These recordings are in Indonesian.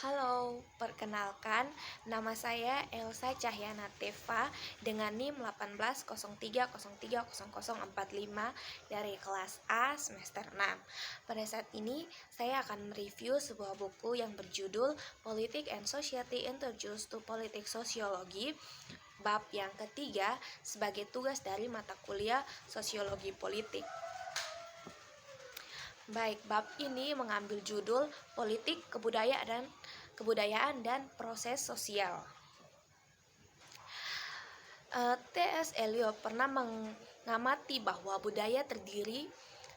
Halo, perkenalkan, nama saya Elsa Cahyana Teva dengan NIM 1803030045 dari kelas A semester 6. Pada saat ini, saya akan mereview sebuah buku yang berjudul Politics and Society Introduced to Politics Sociology, bab yang ketiga sebagai tugas dari mata kuliah Sosiologi Politik. Baik, bab ini mengambil judul Politik, Kebudayaan dan Proses Sosial. T.S. Eliot pernah mengamati bahwa budaya terdiri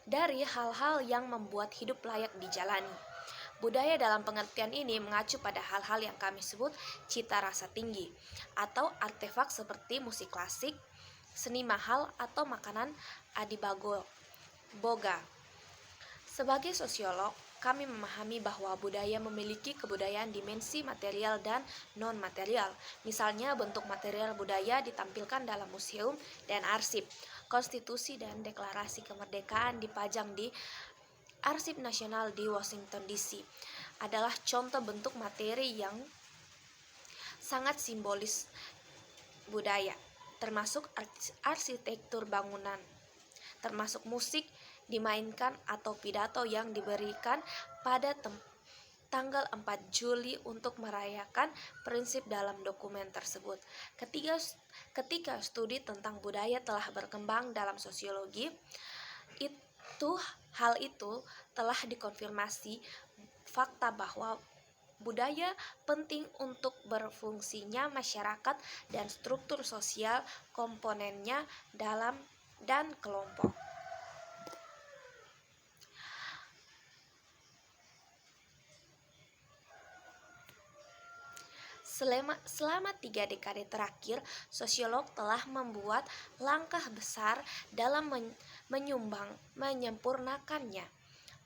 dari hal-hal yang membuat hidup layak dijalani. Budaya dalam pengertian ini mengacu pada hal-hal yang kami sebut cita rasa tinggi, atau artefak seperti musik klasik, seni mahal, atau makanan adibagoga. Sebagai sosiolog, kami memahami bahwa budaya memiliki kebudayaan dimensi material dan non-material. Misalnya, bentuk material budaya ditampilkan dalam museum dan arsip. Konstitusi dan deklarasi kemerdekaan dipajang di Arsip Nasional di Washington DC adalah contoh bentuk materi yang sangat simbolis budaya, termasuk arsitektur bangunan, termasuk musik dimainkan atau pidato yang diberikan pada tanggal 4 Juli untuk merayakan prinsip dalam dokumen tersebut. Ketika studi tentang budaya telah berkembang dalam sosiologi, hal itu telah dikonfirmasi fakta bahwa budaya penting untuk berfungsinya masyarakat dan struktur sosial komponennya dalam dan kelompok. Selama 3 dekade terakhir, sosiolog telah membuat langkah besar dalam menyempurnakannya.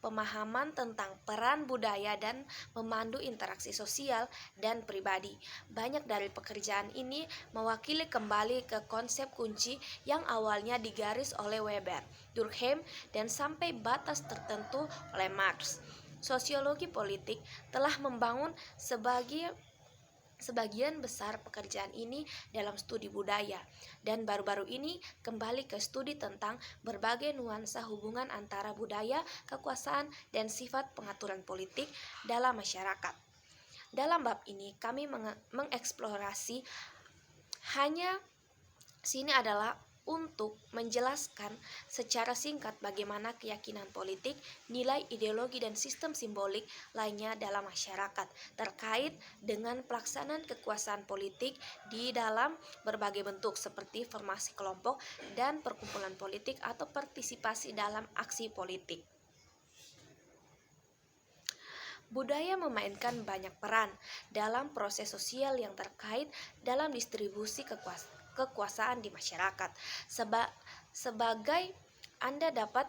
Pemahaman tentang peran budaya dan memandu interaksi sosial dan pribadi. Banyak dari pekerjaan ini mewakili kembali ke konsep kunci yang awalnya digaris oleh Weber, Durkheim, dan sampai batas tertentu oleh Marx. Sosiologi politik telah membangun sebagian besar pekerjaan ini dalam studi budaya, dan baru-baru ini kembali ke studi tentang berbagai nuansa hubungan antara budaya, kekuasaan, dan sifat pengaturan politik dalam masyarakat. Dalam bab ini kami mengeksplorasi adalah untuk menjelaskan secara singkat bagaimana keyakinan politik, nilai ideologi, dan sistem simbolik lainnya dalam masyarakat terkait dengan pelaksanaan kekuasaan politik di dalam berbagai bentuk seperti formasi kelompok dan perkumpulan politik atau partisipasi dalam aksi politik. Budaya memainkan banyak peran dalam proses sosial yang terkait dalam distribusi kekuasaan di masyarakat. Sebagai Anda dapat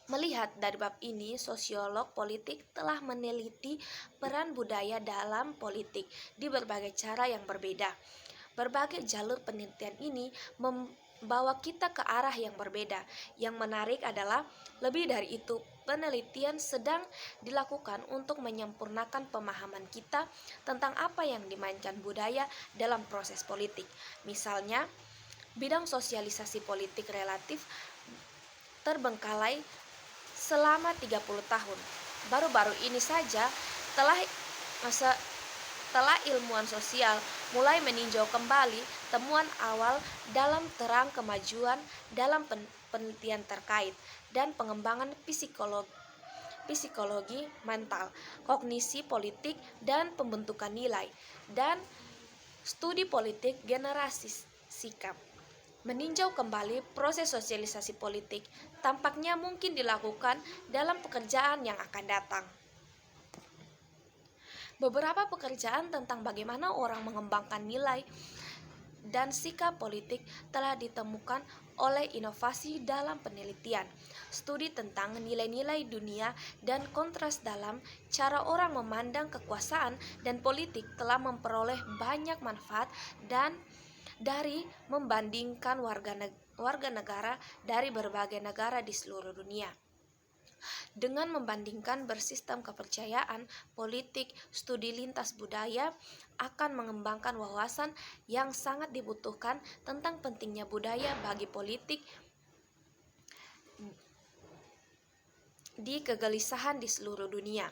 melihat dari bab ini, sosiolog politik telah meneliti peran budaya dalam politik di berbagai cara yang berbeda. Berbagai jalur penelitian ini membawa kita ke arah yang berbeda. Yang menarik adalah lebih dari itu, penelitian sedang dilakukan untuk menyempurnakan pemahaman kita tentang apa yang dimainkan budaya dalam proses politik. Misalnya, bidang sosialisasi politik relatif terbengkalai selama 30 tahun. Baru-baru ini saja telah ilmuwan sosial mulai meninjau kembali temuan awal dalam terang kemajuan dalam penelitian terkait dan pengembangan psikologi mental, kognisi politik, dan pembentukan nilai, dan studi politik generasi sikap. Meninjau kembali proses sosialisasi politik tampaknya mungkin dilakukan dalam pekerjaan yang akan datang. Beberapa pekerjaan tentang bagaimana orang mengembangkan nilai dan sikap politik telah ditemukan oleh inovasi dalam penelitian. Studi tentang nilai-nilai dunia dan kontras dalam cara orang memandang kekuasaan dan politik telah memperoleh banyak manfaat dan dari membandingkan warga negara dari berbagai negara di seluruh dunia. Dengan membandingkan bersistem kepercayaan politik, studi lintas budaya akan mengembangkan wawasan yang sangat dibutuhkan tentang pentingnya budaya bagi politik di kegelisahan di seluruh dunia.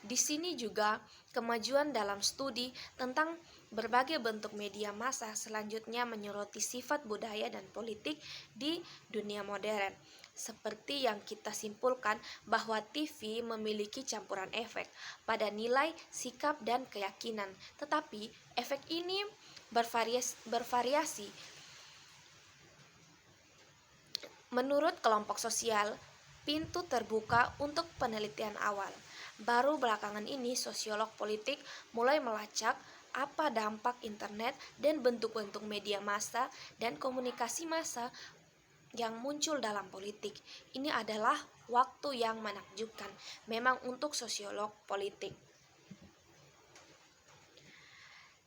Di sini juga kemajuan dalam studi tentang berbagai bentuk media massa selanjutnya menyoroti sifat budaya dan politik di dunia modern. Seperti yang kita simpulkan bahwa TV memiliki campuran efek pada nilai, sikap, dan keyakinan. Tetapi efek ini bervariasi menurut kelompok sosial. Pintu terbuka untuk penelitian awal. Baru belakangan ini sosiolog politik mulai melacak apa dampak internet dan bentuk-bentuk media massa dan komunikasi massa yang muncul dalam politik. Ini adalah waktu yang menakjubkan memang untuk sosiolog politik.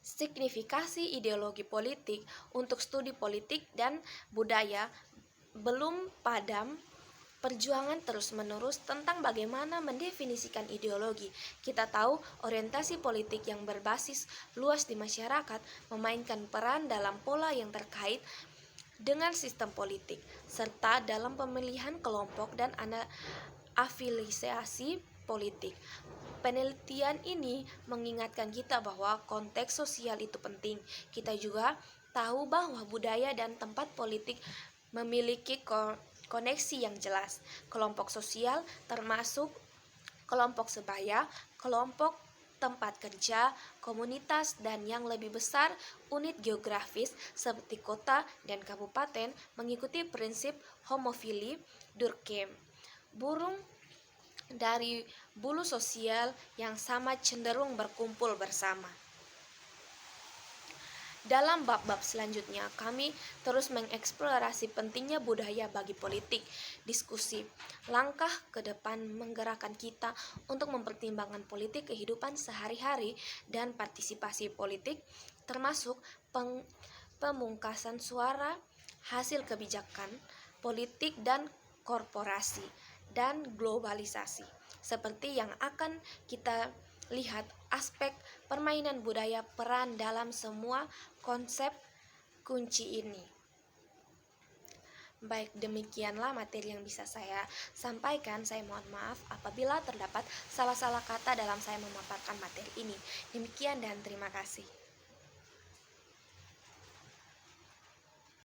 Signifikasi ideologi politik untuk studi politik dan budaya belum padam. Perjuangan terus-menerus tentang bagaimana mendefinisikan ideologi. Kita tahu orientasi politik yang berbasis luas di masyarakat memainkan peran dalam pola yang terkait dengan sistem politik, serta dalam pemilihan kelompok dan afiliasi politik. Penelitian ini mengingatkan kita bahwa konteks sosial itu penting. Kita juga tahu bahwa budaya dan tempat politik memiliki koneksi yang jelas. Kelompok sosial termasuk kelompok sebaya, kelompok tempat kerja, komunitas, dan yang lebih besar unit geografis seperti kota dan kabupaten mengikuti prinsip homofili Durkheim. Burung dari bulu sosial yang sama cenderung berkumpul bersama. Dalam bab-bab selanjutnya, kami terus mengeksplorasi pentingnya budaya bagi politik. Diskusi langkah ke depan menggerakkan kita untuk mempertimbangkan politik kehidupan sehari-hari dan partisipasi politik, termasuk pemungkasan suara, hasil kebijakan politik dan korporasi, dan globalisasi. Seperti yang akan kita lihat, aspek permainan budaya peran dalam semua konsep kunci ini. Baik, demikianlah materi yang bisa saya sampaikan. Saya mohon maaf apabila terdapat salah-salah kata dalam saya memaparkan materi ini. Demikian dan terima kasih.